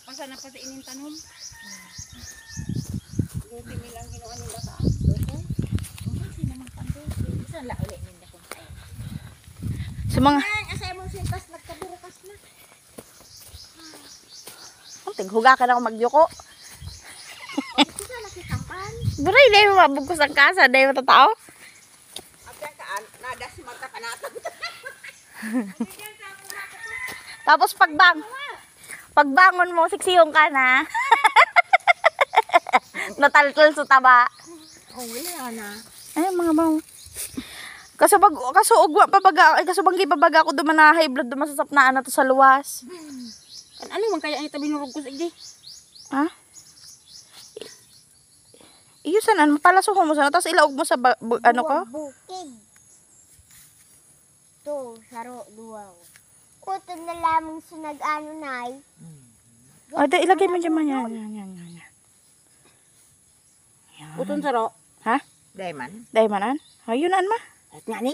Pasa na pati ining tanom. Buti nilang ginawa nila ka. Kasi naman pando. Saan la uli ninda kung kaya. Sa mga... Asay mo sintas nagkaburukas na. Tighuga ka na ako magyuko. Isa nakikampan. Buray, dahil mo mabugkos ang kasa. Dahil mo tatao. Abyan ka, nadas magkakanatan. Tapos pagbangon mo, siksiyong ka na. Nataltol sa taba. Oh, wala na. Ay, mga bang. Kaso ugwa pabaga, ay kaso banggi pabaga ako duman na high blood duman sa sapnaan na to sa luwas. Ano man kaya ito binurog ko sa igdi? Ha? Iyo sanan mapalasuhon mo sana tapos ilaog mo sa ano ko? Bukid. To, saro, duwaw. Kuto na lamang sa nag-ano nay. Oh, da ilagay mo diyan yan. Utong saro. Ha? Diamond. Daymanan? Ayun an ma. At nga ni.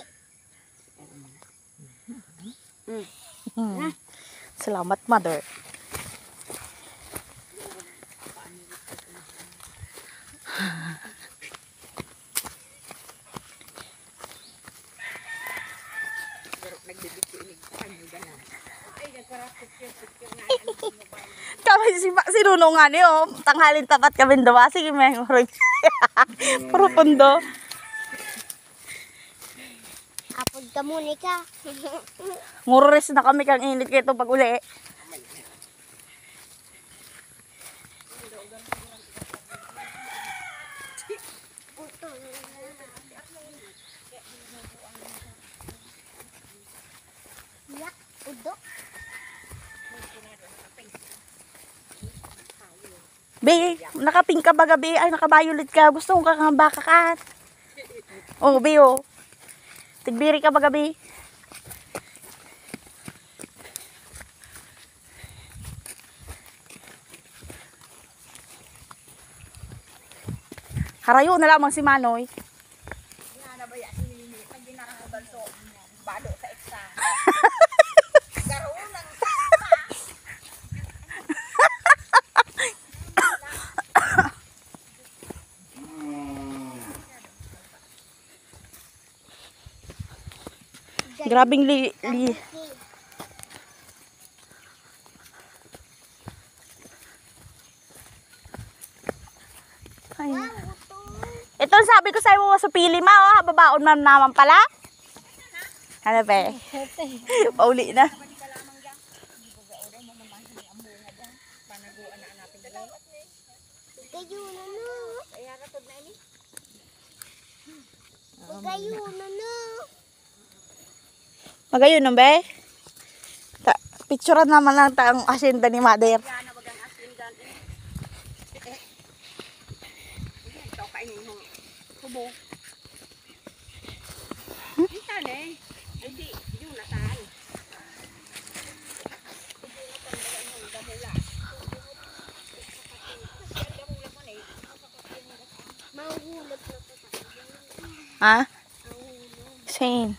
Salamat, mother. Kami si Nuno nga ni oh, tanghalin tapat kami daw. Sige, may puro pundo. Apod ka muna ka. Ngurores na kami kang init kaya ito pag uli. Yak, udo. Be, nakapink ka ba gabi? Ay, nakabayulit ka. Gusto ko kang baka kat. Oh, be, oh. Tigbiri ka ba gabi? Harayo na lamang si Manoy. Bado sa eksa. Grabing Ay. Ito sabi ko sa'yo sa pili ma, oh. Babaon man naman pala. Ano ba eh? Pauli na. Gayuna na. Gayuna na. Magayon no be? Picturean naman lang ang asinda ni mother. Mahulog na po. Ha? Same.